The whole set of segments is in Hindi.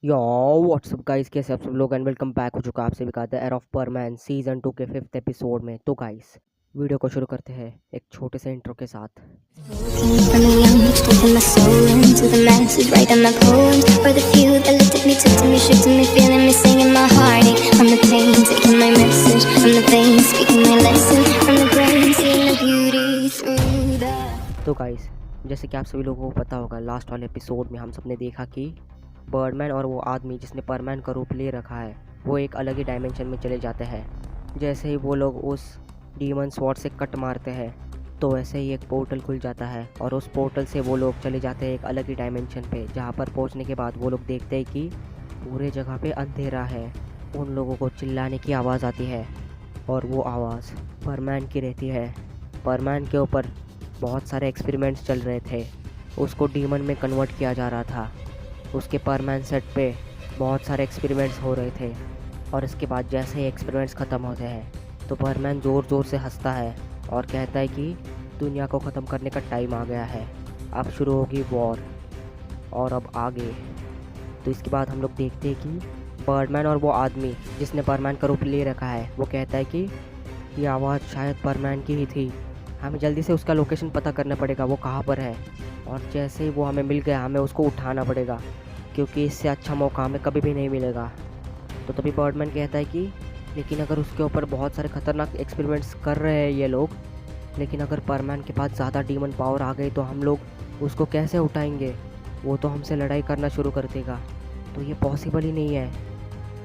यो व्हाट्सअप गाइस, कैसे आप सब लोग एंड वेलकम बैक हो चुका है आपसे भी कहते हैं एर ऑफ परमैन सीजन 2 के 5th एपिसोड में। तो गाइस वीडियो को शुरू करते हैं एक छोटे से इंट्रो के साथ। From a young age, taking my soul into the masses, writing my poems for the few that looked at me, took to me, shook to me, feeling me, singing my heartache. From the pain, taking my message from the veins, speaking my lesson from the brain, seeing the beauty through the. तो गाइस जैसे कि आप सभी लोगों को पता होगा, लास्ट वाले एपिसोड में हम सब ने देखा कि बर्डमैन और वो आदमी जिसने परमैन का रूप ले रखा है वो एक अलग ही डायमेंशन में चले जाते हैं। जैसे ही वो लोग उस डीमन स्वॉर्ड से कट मारते हैं तो वैसे ही एक पोर्टल खुल जाता है और उस पोर्टल से वो लोग चले जाते हैं एक अलग ही डायमेंशन पे, जहाँ पर पहुँचने के बाद वो लोग देखते हैं कि पूरे जगह पे अंधेरा है। उन लोगों को चिल्लाने की आवाज़ आती है और वो आवाज़ परमैन की रहती है। परमैन के ऊपर बहुत सारे एक्सपेरिमेंट्स चल रहे थे, उसको डीमन में कन्वर्ट किया जा रहा था। उसके परमैन सेट पे बहुत सारे एक्सपेरिमेंट्स हो रहे थे और इसके बाद जैसे ही एक्सपेरिमेंट्स ख़त्म होते हैं तो परमैन ज़ोर ज़ोर से हंसता है और कहता है कि दुनिया को ख़त्म करने का टाइम आ गया है, अब शुरू होगी वॉर और अब आगे। तो इसके बाद हम लोग देखते हैं कि बर्डमैन और वो आदमी जिसने परमैन का रूप ले रखा है वो कहता है कि ये आवाज़ शायद परमैन की ही थी, हमें जल्दी से उसका लोकेशन पता करना पड़ेगा, वो कहाँ पर है। और जैसे ही वो हमें मिल गया हमें उसको उठाना पड़ेगा, क्योंकि इससे अच्छा मौका हमें कभी भी नहीं मिलेगा। तो तभी बर्डमैन कहता है कि लेकिन अगर उसके ऊपर बहुत सारे ख़तरनाक एक्सपेरिमेंट्स कर रहे हैं ये लोग, लेकिन अगर परमैन के पास ज़्यादा डीमन पावर आ गई तो हम लोग उसको कैसे उठाएंगे, वो तो हमसे लड़ाई करना शुरू कर देगा, तो ये पॉसिबल ही नहीं है।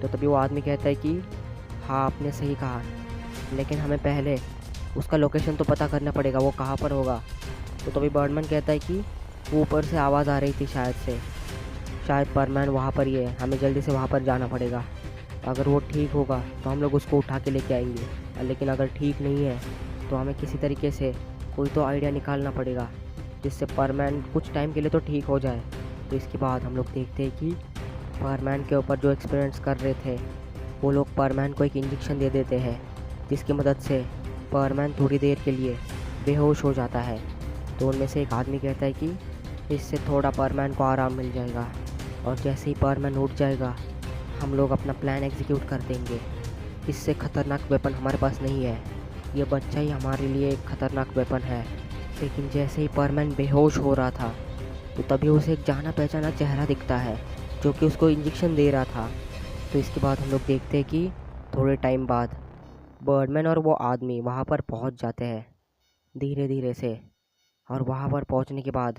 तो तभी वो आदमी कहता है कि हाँ आपने सही कहा, लेकिन हमें पहले उसका लोकेशन तो पता करना पड़ेगा, वो कहाँ पर होगा। तो तभी बर्डमैन कहता है कि ऊपर से आवाज़ आ रही थी शायद परमैन वहाँ पर ही है, हमें जल्दी से वहाँ पर जाना पड़ेगा। अगर वो ठीक होगा तो हम लोग उसको उठा के लेके आएंगे, लेकिन अगर ठीक नहीं है तो हमें किसी तरीके से कोई तो आइडिया निकालना पड़ेगा जिससे परमैन कुछ टाइम के लिए तो ठीक हो जाए। तो इसके बाद हम लोग देखते हैं कि परमैन के ऊपर जो एक्सपेरिमेंट्स कर रहे थे वो लोग परमैन को एक इंजेक्शन दे देते हैं, जिसकी मदद से परमैन थोड़ी देर के लिए बेहोश हो जाता है। तो उनमें से एक आदमी कहता है कि इससे थोड़ा परमैन को आराम मिल जाएगा और जैसे ही परमैन उठ जाएगा हम लोग अपना प्लान एग्जीक्यूट कर देंगे। इससे ख़तरनाक वेपन हमारे पास नहीं है, ये बच्चा ही हमारे लिए एक ख़तरनाक वेपन है। लेकिन जैसे ही परमैन बेहोश हो रहा था तो तभी उसे एक जाना पहचाना चेहरा दिखता है जो कि उसको इंजेक्शन दे रहा था। तो इसके बाद हम लोग देखते हैं कि थोड़े टाइम बाद बर्डमैन और वो आदमी वहाँ पर पहुँच जाते हैं धीरे धीरे से। और वहाँ पर पहुँचने के बाद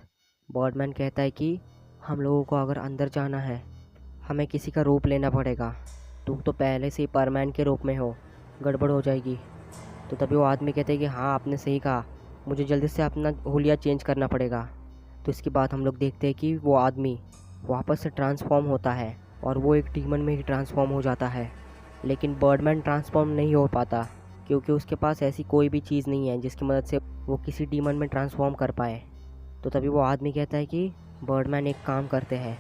बर्डमैन कहता है कि हम लोगों को अगर अंदर जाना है हमें किसी का रूप लेना पड़ेगा, तुम तो पहले से ही परमैन के रूप में हो, गड़बड़ हो जाएगी। तो तभी वो आदमी कहते हैं कि हाँ आपने सही कहा, मुझे जल्दी से अपना हुलिया चेंज करना पड़ेगा। तो इसके बाद हम लोग देखते हैं कि वो आदमी वापस से ट्रांसफॉर्म होता है और वो एक डीमन में ही ट्रांसफॉर्म हो जाता है। लेकिन बर्डमैन ट्रांसफॉर्म नहीं हो पाता, क्योंकि उसके पास ऐसी कोई भी चीज़ नहीं है जिसकी मदद से वो किसी डीमन में ट्रांसफॉर्म कर पाए। तो तभी वो आदमी कहता है कि बर्डमैन एक काम करते हैं,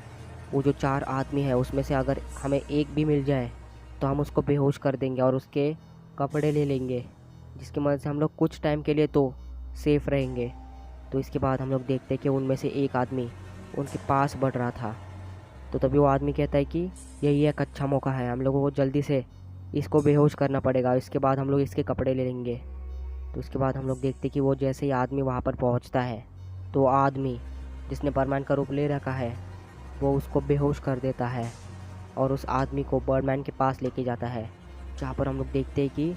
वो जो 4 आदमी है उसमें से अगर हमें एक भी मिल जाए तो हम उसको बेहोश कर देंगे और उसके कपड़े ले लेंगे, जिसकी मदद से हम लोग कुछ टाइम के लिए तो सेफ़ रहेंगे। तो इसके बाद हम लोग देखते हैं कि उनमें से एक आदमी उनके पास बढ़ रहा था। तो तभी वो आदमी कहता है कि यही एक अच्छा मौका है, हम लोगों को जल्दी से इसको बेहोश करना पड़ेगा, इसके बाद हम लोग इसके कपड़े ले लेंगे। तो इसके बाद हम लोग देखते हैं कि वो जैसे ही आदमी वहाँ पर पहुँचता है तो आदमी जिसने परमैन का रूप ले रखा है वो उसको बेहोश कर देता है और उस आदमी को बर्डमैन के पास लेके जाता है, जहाँ पर हम लोग देखते हैं कि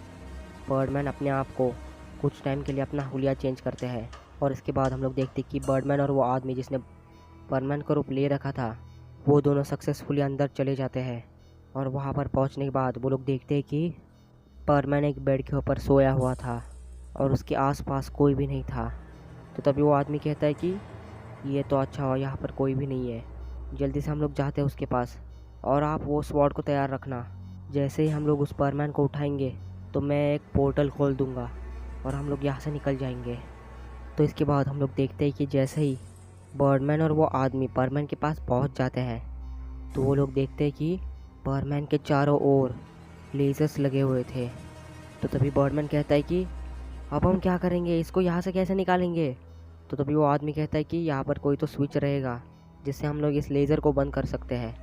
बर्डमैन अपने आप को कुछ टाइम के लिए अपना हुलिया चेंज करते हैं। और इसके बाद हम लोग देखते हैं कि बर्डमैन और वो आदमी जिसने परमैन का रूप ले रखा था वो दोनों सक्सेसफुली अंदर चले जाते हैं। और वहाँ पर पहुँचने के बाद वो लोग देखते हैं कि परमैन एक बेड के ऊपर सोया हुआ था और उसके आसपास कोई भी नहीं था। तो तभी वो आदमी कहता है कि ये तो अच्छा हुआ, यहाँ पर कोई भी नहीं है, जल्दी से हम लोग जाते हैं उसके पास और आप वो स्वॉर्ड को तैयार रखना। जैसे ही हम लोग उस परमैन को उठाएंगे तो मैं एक पोर्टल खोल दूँगा और हम लोग यहाँ से निकल जाएंगे। तो इसके बाद हम लोग देखते हैं कि जैसे ही बर्डमैन और वो आदमी परमैन के पास पहुँच जाते हैं तो वो लोग देखते हैं कि परमैन के चारों ओर लेजर्स लगे हुए थे। तो तभी बर्डमैन कहता है कि अब हम क्या करेंगे, इसको यहाँ से कैसे निकालेंगे। तो तभी वो आदमी कहता है कि यहाँ पर कोई तो स्विच रहेगा जिससे हम लोग इस लेज़र को बंद कर सकते हैं।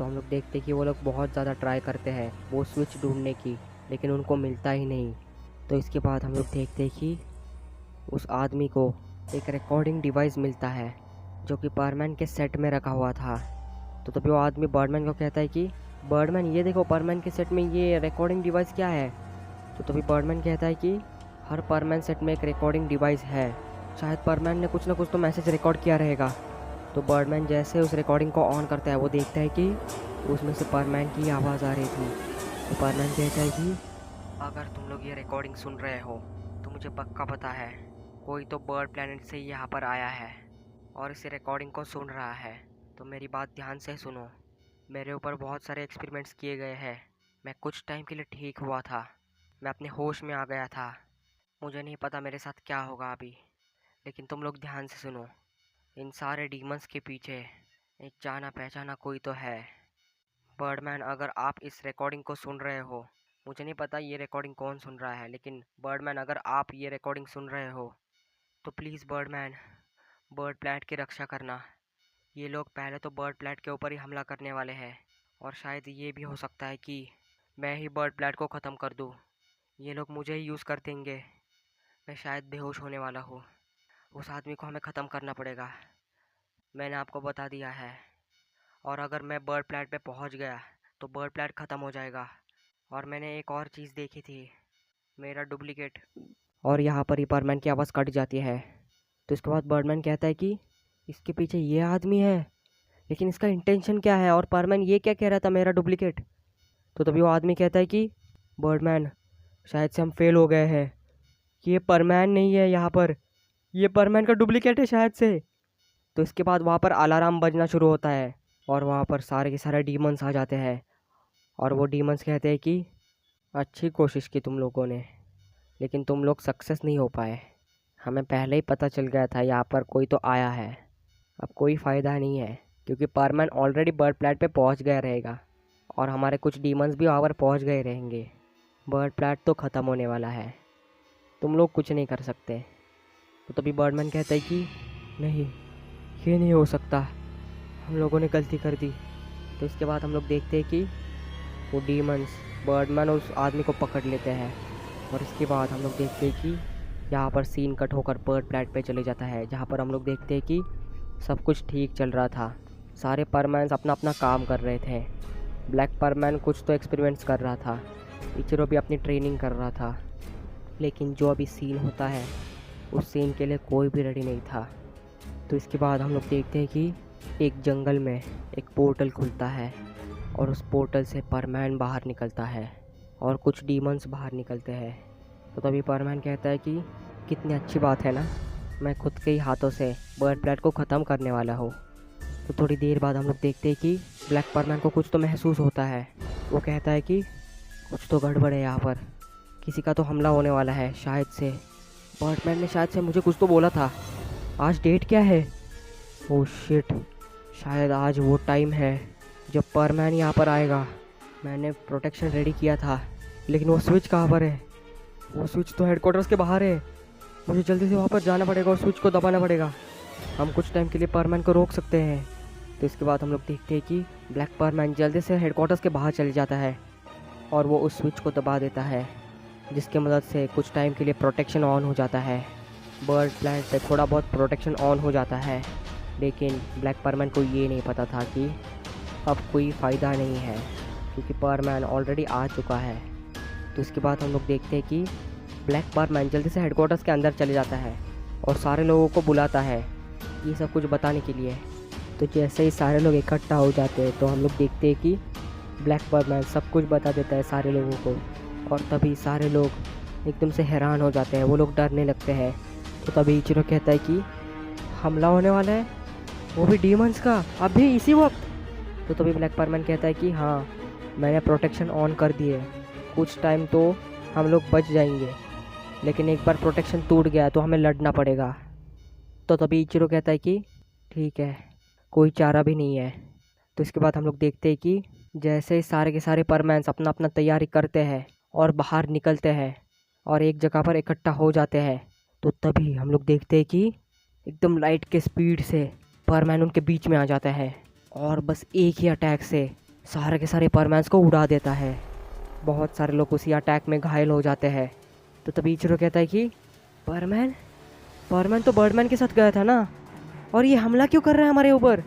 तो हम लोग देखते हैं कि वो लोग बहुत ज़्यादा ट्राई करते हैं वो स्विच ढूंढने की, लेकिन उनको मिलता ही नहीं। तो इसके बाद हम लोग देखते हैं कि उस आदमी को एक रिकॉर्डिंग डिवाइस मिलता है जो कि बर्डमैन के सेट में रखा हुआ था। तो तभी वो आदमी बर्डमैन को कहता है कि बर्डमैन ये देखो, बर्डमैन के सेट में ये रिकॉर्डिंग डिवाइस क्या है। तो तभी बर्डमैन कहता है कि हर बर्डमैन सेट में एक रिकॉर्डिंग डिवाइस है, शायद बर्डमैन ने कुछ ना कुछ तो मैसेज रिकॉर्ड किया रहेगा। तो बर्डमैन जैसे उस रिकॉर्डिंग को ऑन करता है वो देखता है कि उसमें से बर्डमैन की आवाज़ आ रही थी। तो बर्डमैन कहता है कि अगर तुम लोग ये रिकॉर्डिंग सुन रहे हो तो मुझे पक्का पता है कोई तो बर्ड प्लेनेट से यहाँ पर आया है और इस रिकॉर्डिंग को सुन रहा है। तो मेरी बात ध्यान से सुनो, मेरे ऊपर बहुत सारे एक्सपेरिमेंट्स किए गए हैं। मैं कुछ टाइम के लिए ठीक हुआ था, मैं अपने होश में आ गया था। मुझे नहीं पता मेरे साथ क्या होगा अभी, लेकिन तुम लोग ध्यान से सुनो। इन सारे डीमंस के पीछे एक जाना पहचाना कोई तो है। बर्डमैन, अगर आप इस रिकॉर्डिंग को सुन रहे हो, मुझे नहीं पता ये रिकॉर्डिंग कौन सुन रहा है, लेकिन बर्डमैन अगर आप ये रिकॉर्डिंग सुन रहे हो तो प्लीज़ बर्डमैन, बर्ड प्लेनेट की रक्षा करना। ये लोग पहले तो बर्ड प्लेनेट के ऊपर ही हमला करने वाले हैं और शायद ये भी हो सकता है कि मैं ही बर्ड प्लेनेट को ख़त्म कर दूँ। ये लोग मुझे ही यूज़ कर देंगे, मैं शायद बेहोश होने वाला हूँ। उस आदमी को हमें ख़त्म करना पड़ेगा, मैंने आपको बता दिया है। और अगर मैं बर्ड प्लेनेट पे पहुँच गया तो बर्ड प्लेनेट ख़त्म हो जाएगा। और मैंने एक और चीज़ देखी थी, मेरा डुप्लीकेट। और यहाँ पर ही बर्डमैन की आवाज़ कट जाती है। तो इसके बाद बर्डमैन कहता है कि इसके पीछे ये आदमी है, लेकिन इसका इंटेंशन क्या है, और बर्डमैन ये क्या कह रहा था, मेरा डुप्लीकेट। तो तभी वो आदमी कहता है कि बर्डमैन, शायद से हम फेल हो गए हैं, ये परमैन नहीं है यहाँ पर, ये परमैन का डुप्लीकेट है शायद से। तो इसके बाद वहाँ पर अलार्म बजना शुरू होता है और वहाँ पर सारे के सारे डीमंस आ जाते हैं। और वो डीमंस कहते हैं कि अच्छी कोशिश की तुम लोगों ने, लेकिन तुम लोग सक्सेस नहीं हो पाए। हमें पहले ही पता चल गया था यहाँ पर कोई तो आया है। अब कोई फ़ायदा नहीं है, क्योंकि परमैन ऑलरेडी बर्ड प्लेनेट पे पहुँच गया रहेगा और हमारे कुछ डीमंस भी वहाँ पर पहुँच गए रहेंगे। बर्ड प्लेनेट तो ख़त्म होने वाला है, तुम लोग कुछ नहीं कर सकते। तो तभी बर्डमैन कहता है कि नहीं, ये नहीं हो सकता, हम लोगों ने गलती कर दी। तो इसके बाद हम लोग देखते हैं कि वो डीमंस बर्डमैन और उस आदमी को पकड़ लेते हैं। और इसके बाद हम लोग देखते हैं कि यहाँ पर सीन कट होकर बर्ड प्लेनेट पे चले जाता है, जहाँ पर हम लोग देखते हैं कि सब कुछ ठीक चल रहा था। सारे परमैन्स अपना अपना काम कर रहे थे। ब्लैक परमैन कुछ तो एक्सपेरिमेंट्स कर रहा था, इचिरो भी अपनी ट्रेनिंग कर रहा था, लेकिन जो अभी सीन होता है उस सीन के लिए कोई भी रेडी नहीं था। तो इसके बाद हम लोग देखते हैं कि एक जंगल में एक पोर्टल खुलता है और उस पोर्टल से परमैन बाहर निकलता है और कुछ डीमंस बाहर निकलते हैं। तो तभी परमैन कहता है कि कितनी अच्छी बात है ना, मैं खुद के ही हाथों से बर्ड प्लेनेट को ख़त्म करने वाला हूँ। तो थोड़ी देर बाद हम लोग देखते हैं कि ब्लैक परमैन को कुछ तो महसूस होता है। वो कहता है कि कुछ तो गड़बड़ है यहाँ पर, किसी का तो हमला होने वाला है शायद से। बर्डमैन ने शायद से मुझे कुछ तो बोला था। आज डेट क्या है? ओह शिट, शायद आज वो टाइम है जब परमैन यहाँ पर आएगा। मैंने प्रोटेक्शन रेडी किया था, लेकिन वो स्विच कहाँ पर है? वो स्विच तो हेडक्वार्टर्स के बाहर है। मुझे जल्दी से वहाँ पर जाना पड़ेगा और स्विच को दबाना पड़ेगा। हम कुछ टाइम के लिए परमैन को रोक सकते हैं। तो इसके बाद हम लोग देखते हैं कि ब्लैक परमैन जल्दी से हेडक्वार्टर्स के बाहर चले जाता है और वो उस स्विच को दबा देता है, जिसकी मदद से कुछ टाइम के लिए प्रोटेक्शन ऑन हो जाता है। बर्ड प्लेनेट पे थोड़ा बहुत प्रोटेक्शन ऑन हो जाता है, लेकिन ब्लैक परमैन को ये नहीं पता था कि अब कोई फ़ायदा नहीं है, क्योंकि परमैन ऑलरेडी आ चुका है। तो इसके बाद हम लोग देखते हैं कि ब्लैक परमैन जल्दी से हेडक्वार्टर्स के अंदर चले जाता है और सारे लोगों को बुलाता है ये सब कुछ बताने के लिए। तो जैसे ही सारे लोग इकट्ठा हो जाते हैं तो हम लोग देखते हैं कि ब्लैक परमैन सब कुछ बता देता है सारे लोगों को। और तभी सारे लोग एकदम से हैरान हो जाते हैं, वो लोग डरने लगते हैं। तो तभी इचिरो कहता है कि हमला होने वाला है, वो भी डीमंस का, अभी इसी वक्त। तो तभी ब्लैक परमैन कहता है कि हाँ, मैंने प्रोटेक्शन ऑन कर दी है, कुछ टाइम तो हम लोग बच जाएंगे, लेकिन एक बार प्रोटेक्शन टूट गया तो हमें लड़ना पड़ेगा। तो तभी इचिरो कहता है कि ठीक है, कोई चारा भी नहीं है। तो इसके बाद हम लोग देखते हैं कि जैसे ही सारे के सारे परमैन्स अपना अपना तैयारी करते हैं और बाहर निकलते हैं और एक जगह पर इकट्ठा हो जाते हैं, तो तभी हम लोग देखते हैं कि एकदम लाइट के स्पीड से परमैन उनके बीच में आ जाता है और बस एक ही अटैक से सारे के सारे परमैन्स को उड़ा देता है। बहुत सारे लोग उसी अटैक में घायल हो जाते हैं। तो तभी इचिरो कहता है कि परमैन परमैन तो बर्डमैन के साथ गया था ना, और ये हमला क्यों कर रहा है हमारे ऊपर?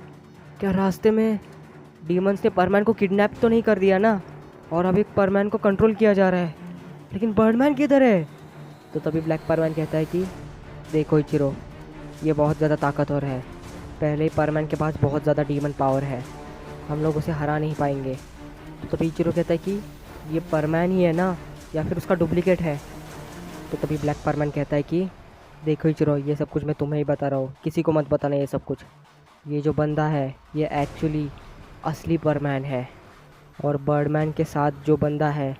क्या रास्ते में डीमंस ने परमैन को किडनैप तो नहीं कर दिया ना, और अभी परमैन को कंट्रोल किया जा रहा है? लेकिन बर्डमैन किधर है? तो तभी ब्लैक परमैन कहता है कि देखो इचिरो, ये बहुत ज़्यादा ताकतवर है। पहले ही परमैन के पास बहुत ज़्यादा डीमन पावर है, हम लोग उसे हरा नहीं पाएंगे। तो तभी इचिरो कहता है कि ये परमैन ही है ना, या फिर उसका डुप्लीकेट है? तो तभी ब्लैक परमैन कहता है कि देखो इचिरो, ये सब कुछ मैं तुम्हें ही बता रहा हूँ, किसी को मत बताना ये सब कुछ। ये जो बंदा है ये एक्चुअली असली परमैन है, और बर्डमैन के साथ जो बंदा है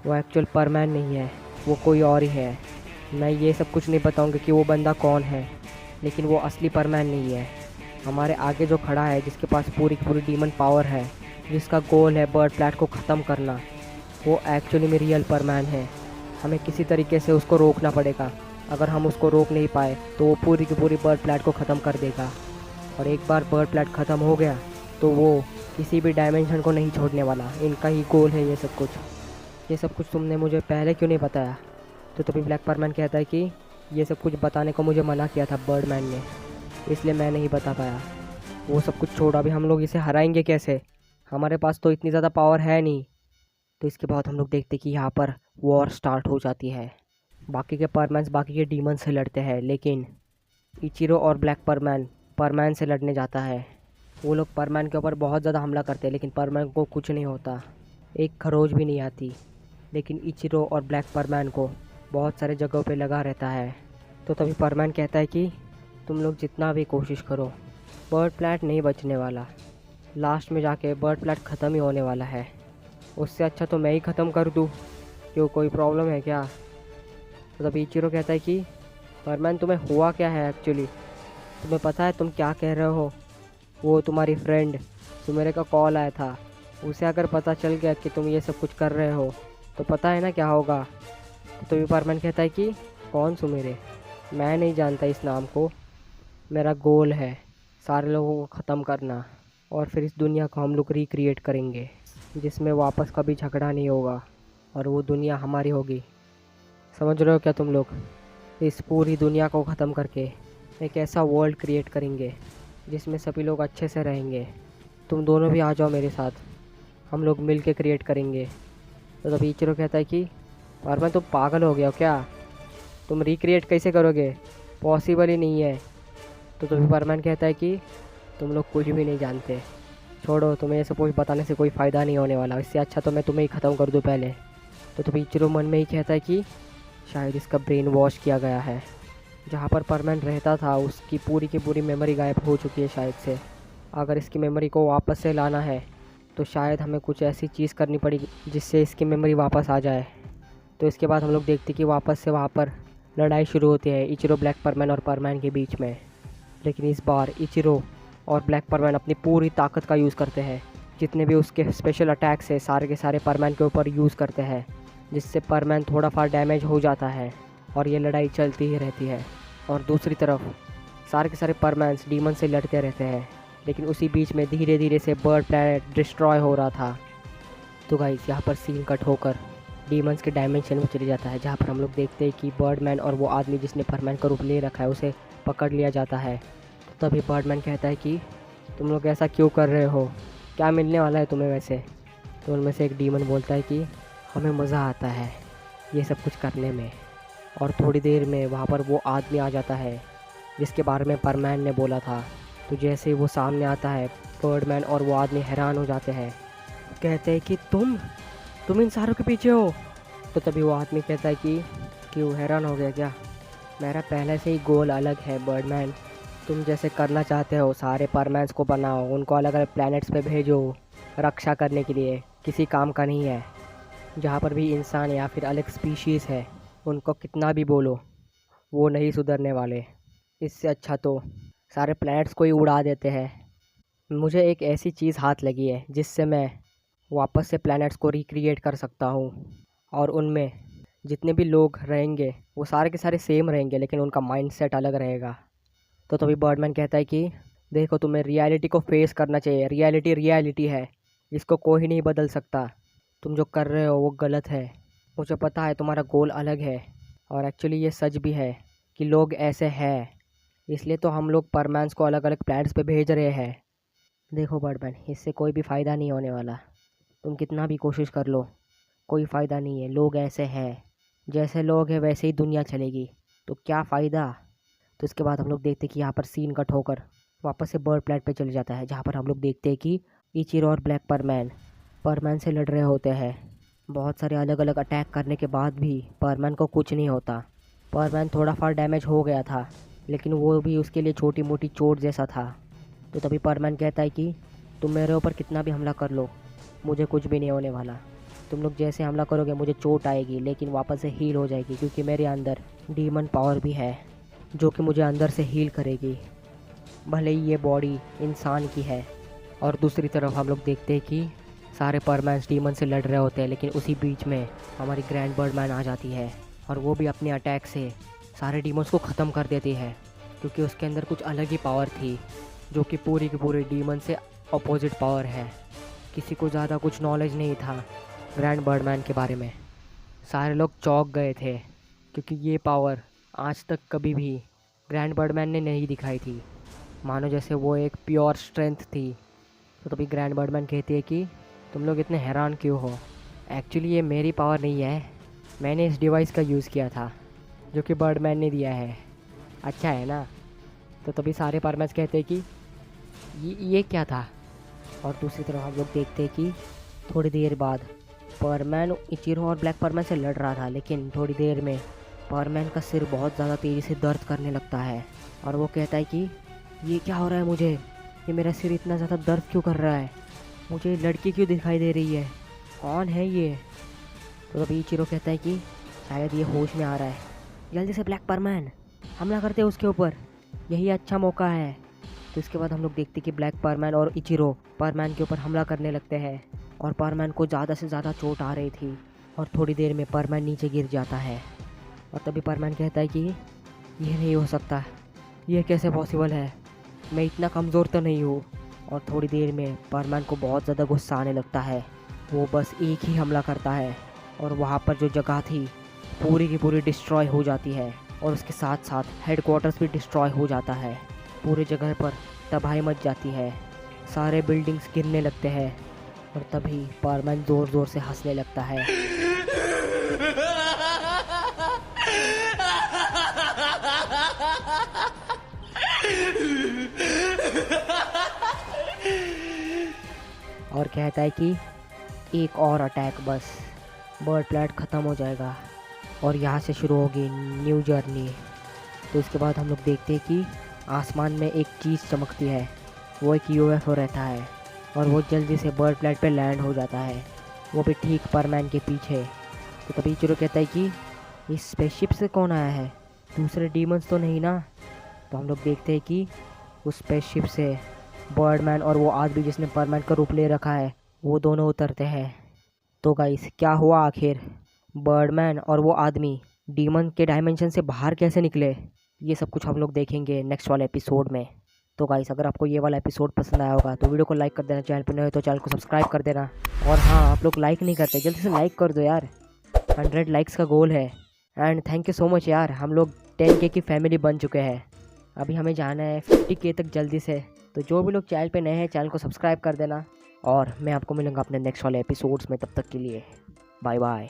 वो एक्चुअल परमैन नहीं है, वो कोई और ही है। मैं ये सब कुछ नहीं बताऊंगा कि वो बंदा कौन है, लेकिन वो असली परमैन नहीं है। हमारे आगे जो खड़ा है, जिसके पास पूरी की पूरी डीमन पावर है, जिसका गोल है बर्ड प्लैट को ख़त्म करना, वो एक्चुअली में रियल परमैन है। हमें किसी तरीके से उसको रोकना पड़ेगा। अगर हम उसको रोक नहीं पाए तो वो पूरी की पूरी बर्ड प्लैट को ख़त्म कर देगा, और एक बार बर्ड प्लैट ख़त्म हो गया तो वो किसी भी डायमेंशन को नहीं छोड़ने वाला। इनका ही गोल है ये सब कुछ। ये सब कुछ तुमने मुझे पहले क्यों नहीं बताया? तो तभी ब्लैक परमैन कहता है कि ये सब कुछ बताने को मुझे मना किया था बर्डमैन ने, इसलिए मैं नहीं बता पाया। वो सब कुछ छोड़, अभी हम लोग इसे हराएंगे कैसे? हमारे पास तो इतनी ज़्यादा पावर है नहीं। तो इसके बाद हम लोग देखते कि यहाँ पर वॉर स्टार्ट हो जाती है। बाकी के परमैन्स बाकी के डीमन से लड़ते हैं, लेकिन इचिरो और ब्लैक परमैन परमैन से लड़ने जाता है। वो लोग परमैन के ऊपर बहुत ज़्यादा हमला करते हैं, लेकिन परमैन को कुछ नहीं होता, एक खरोच भी नहीं आती। लेकिन इचिरो और ब्लैक परमैन को बहुत सारे जगहों पे लगा रहता है। तो तभी परमैन कहता है कि तुम लोग जितना भी कोशिश करो, बर्ड प्लैट नहीं बचने वाला। लास्ट में जाके बर्ड प्लैट ख़त्म ही होने वाला है। उससे अच्छा तो मैं ही ख़त्म कर दूँ, क्यों कोई प्रॉब्लम है क्या? तो तभी इचिरो कहता है कि परमैन तुम्हें हुआ क्या है एक्चुअली? तुम्हें पता है तुम क्या कह रहे हो? वो तुम्हारी फ्रेंड सुमेरे का कॉल आया था, उसे अगर पता चल गया कि तुम ये सब कुछ कर रहे हो तो पता है ना क्या होगा? तो तभी परमैन कहता है कि कौन सुमेरे? मैं नहीं जानता इस नाम को। मेरा गोल है सारे लोगों को ख़त्म करना, और फिर इस दुनिया को हम लोग रिक्रिएट करेंगे, जिसमें वापस कभी झगड़ा नहीं होगा, और वो दुनिया हमारी होगी। समझ रहे हो क्या तुम लोग? इस पूरी दुनिया को ख़त्म करके एक ऐसा वर्ल्ड क्रिएट करेंगे जिसमें सभी लोग अच्छे से रहेंगे। तुम दोनों भी आ जाओ मेरे साथ, हम लोग मिल के क्रिएट करेंगे। तो तभी इचिरो कहता है कि परमैन तुम पागल हो गया हो क्या? तुम रिक्रिएट कैसे करोगे? पॉसिबल ही नहीं है। तो तभी परमैन कहता है कि तुम लोग कुछ भी नहीं जानते, छोड़ो, तुम्हें ये सब कुछ बताने से कोई फ़ायदा नहीं होने वाला, इससे अच्छा तो मैं तुम्हें ही ख़त्म कर दूँ पहले। तो तभी इचिरो मन में ही कहता है कि शायद इसका ब्रेन वॉश किया गया है। जहाँ पर परमैन रहता था उसकी पूरी की पूरी मेमोरी गायब हो चुकी है शायद से। अगर इसकी मेमोरी को वापस से लाना है तो शायद हमें कुछ ऐसी चीज़ करनी पड़ेगी जिससे इसकी मेमोरी वापस आ जाए। तो इसके बाद हम लोग देखते कि वापस से वहाँ पर लड़ाई शुरू होती है इचिरो, ब्लैक परमैन और परमैन के बीच में। लेकिन इस बार इचिरो और ब्लैक परमैन अपनी पूरी ताकत का यूज़ करते हैं। जितने भी उसके स्पेशल अटैक्स है सारे के सारे परमैन के ऊपर यूज़ करते हैं, जिससे परमैन थोड़ा फार डैमेज हो जाता है, और ये लड़ाई चलती ही रहती है। और दूसरी तरफ सारे के सारे परमैन्स डीमन से लड़ते रहते हैं, लेकिन उसी बीच में धीरे धीरे से बर्ड प्लैनेट डिस्ट्रॉय हो रहा था। तो गाइस यहाँ पर सीन कट होकर डीमंस के डायमेंशन में चले जाता है, जहाँ पर हम लोग देखते हैं कि बर्डमैन और वो आदमी जिसने परमैन का रूप ले रखा है उसे पकड़ लिया जाता है। तो तभी बर्डमैन कहता है कि तुम लोग ऐसा क्यों कर रहे हो? क्या मिलने वाला है तुम्हें वैसे? तो उनमें से एक डीमन बोलता है कि हमें मज़ा आता है ये सब कुछ करने में। और थोड़ी देर में वहाँ पर वो आदमी आ जाता है जिसके बारे में परमैन ने बोला था। तो जैसे ही वो सामने आता है, बर्डमैन और वो आदमी हैरान हो जाते हैं, कहते हैं कि तुम इन सारों के पीछे हो। तो तभी वो आदमी कहता है कि क्यों, हैरान हो गया क्या? मेरा पहले से ही गोल अलग है बर्डमैन। तुम जैसे करना चाहते हो सारे परमैन्स को बनाओ, उनको अलग अलग प्लैनेट्स पे भेजो रक्षा करने के लिए, किसी काम का नहीं है। जहाँ पर भी इंसान या फिर अलग स्पीशीज़ है उनको कितना भी बोलो वो नहीं सुधरने वाले। इससे अच्छा तो सारे प्लैनेट्स को ही उड़ा देते हैं। मुझे एक ऐसी चीज़ हाथ लगी है जिससे मैं वापस से प्लैनेट्स को रिक्रिएट कर सकता हूँ, और उनमें जितने भी लोग रहेंगे वो सारे के सारे सेम रहेंगे, लेकिन उनका माइंडसेट अलग रहेगा। तो तभी बर्डमैन कहता है कि देखो, तुम्हें रियलिटी को फेस करना चाहिए, रियलिटी है, इसको कोई नहीं बदल सकता। तुम जो कर रहे हो वो गलत है। मुझे पता है तुम्हारा गोल अलग है, और एक्चुअली ये सच भी है कि लोग ऐसे हैं। इसलिए तो हम लोग परमैन्स को अलग अलग प्लैनेट्स पे भेज रहे हैं। देखो बर्डमैन, इससे कोई भी फ़ायदा नहीं होने वाला। तुम कितना भी कोशिश कर लो, कोई फ़ायदा नहीं है। लोग ऐसे हैं, जैसे लोग हैं वैसे ही दुनिया चलेगी, तो क्या फ़ायदा। तो इसके बाद हम लोग देखते हैं कि यहाँ पर सीन कट होकर वापस से बर्ड प्लैनेट पे चले जाता है, जहाँ पर हम लोग देखते हैं कि इचिरो और ब्लैक परमैन से लड़ रहे होते हैं। बहुत सारे अलग अलग अटैक करने के बाद भी परमैन को कुछ नहीं होता। परमैन थोड़ा फार डैमेज हो गया था, लेकिन वो भी उसके लिए छोटी मोटी चोट जैसा था। तो तभी परमैन कहता है कि तुम मेरे ऊपर कितना भी हमला कर लो, मुझे कुछ भी नहीं होने वाला। तुम लोग जैसे हमला करोगे मुझे चोट आएगी, लेकिन वापस से हील हो जाएगी, क्योंकि मेरे अंदर डीमन पावर भी है जो कि मुझे अंदर से हील करेगी, भले ही ये बॉडी इंसान की है। और दूसरी तरफ हम लोग देखते हैं कि सारे परमैन्स डीमन से लड़ रहे होते हैं, लेकिन उसी बीच में हमारी ग्रैंड बर्डमैन आ जाती है, और वो भी अपने अटैक से सारे डीमंस को ख़त्म कर देती है, क्योंकि उसके अंदर कुछ अलग ही पावर थी जो कि पूरी की पूरी डीमन से अपोजिट पावर है। किसी को ज़्यादा कुछ नॉलेज नहीं था ग्रैंड बर्डमैन के बारे में। सारे लोग चौंक गए थे, क्योंकि ये पावर आज तक कभी भी ग्रैंड बर्डमैन ने नहीं दिखाई थी, मानो जैसे वो एक प्योर स्ट्रेंथ थी। तो तभी ग्रैंड बर्डमैन कहती है कि तुम लोग इतने हैरान क्यों हो, एक्चुअली ये मेरी पावर नहीं है, मैंने इस डिवाइस का यूज़ किया था जो कि बर्डमैन ने दिया है, अच्छा है ना। तो तभी सारे परमैन्स कहते हैं कि ये क्या था। और दूसरी तरफ हम लोग देखते हैं कि थोड़ी देर बाद परमैन इचिरो और ब्लैक परमैन से लड़ रहा था, लेकिन थोड़ी देर में परमैन का सिर बहुत ज़्यादा तेज़ी से दर्द करने लगता है, और वो कहता है कि ये क्या हो रहा है मुझे, ये मेरा सिर इतना ज़्यादा दर्द क्यों कर रहा है, मुझे लड़की क्यों दिखाई दे रही है, कौन है ये। तो तभी इचिरो कहता है कि शायद ये होश में आ रहा है, जल्दी से ब्लैक परमैन हमला करते हैं उसके ऊपर, यही अच्छा मौका है। तो इसके बाद हम लोग देखते हैं कि ब्लैक परमैन और इचिरो परमैन के ऊपर हमला करने लगते हैं, और परमैन को ज़्यादा से ज़्यादा चोट आ रही थी, और थोड़ी देर में परमैन नीचे गिर जाता है। और तभी परमैन कहता है कि ये नहीं हो सकता, ये कैसे पॉसिबल है, मैं इतना कमज़ोर तो नहीं हूँ। और थोड़ी देर में परमैन को बहुत ज़्यादा गुस्सा आने लगता है, वो बस एक ही हमला करता है, और वहाँ पर जो जगह थी पूरी की पूरी डिस्ट्रॉय हो जाती है, और उसके साथ साथ हेडक्वार्टर्स भी डिस्ट्रॉय हो जाता है। पूरी जगह पर तबाही मच जाती है, सारे बिल्डिंग्स गिरने लगते हैं, और तभी परमैन ज़ोर ज़ोर से हंसने लगता है। और कहता है कि एक और अटैक बस, बर्ड प्लैनेट ख़त्म हो जाएगा और यहाँ से शुरू होगी न्यू जर्नी। तो इसके बाद हम लोग देखते हैं कि आसमान में एक चीज़ चमकती है, वो एक यूएफओ रहता है, और वो जल्दी से बर्ड प्लैनेट पे लैंड हो जाता है, वो भी ठीक परमैन के पीछे। तो तभी इचिरो कहता है कि इस स्पेसशिप से कौन आया है, दूसरे डीमंस तो नहीं ना। तो हम लोग देखते हैं कि उस स्पेसशिप से बर्डमैन और वो आदमी जिसने परमैन का रूप ले रखा है, वो दोनों उतरते हैं। तो गाइस, क्या हुआ आखिर, बर्डमैन और वो आदमी डीमन के डायमेंशन से बाहर कैसे निकले, ये सब कुछ हम लोग देखेंगे नेक्स्ट वाले एपिसोड में। तो गाइस, अगर आपको ये वाला एपिसोड पसंद आया होगा तो वीडियो को लाइक कर देना, चैनल पर नए हो तो चैनल को सब्सक्राइब कर देना। और हाँ, आप लोग लाइक नहीं करते, जल्दी से लाइक कर दो यार, 100 लाइक्स का गोल है। And thank you so much यार, हम लोग 10K की फैमिली बन चुके हैं, अभी हमें जाना है 50K तक जल्दी से। तो जो भी लोग चैनल पे नए हैं चैनल को सब्सक्राइब कर देना, और मैं आपको मिलूँगा अपने नेक्स्ट वाले एपिसोड्स में। तब तक के लिए बाय बाय।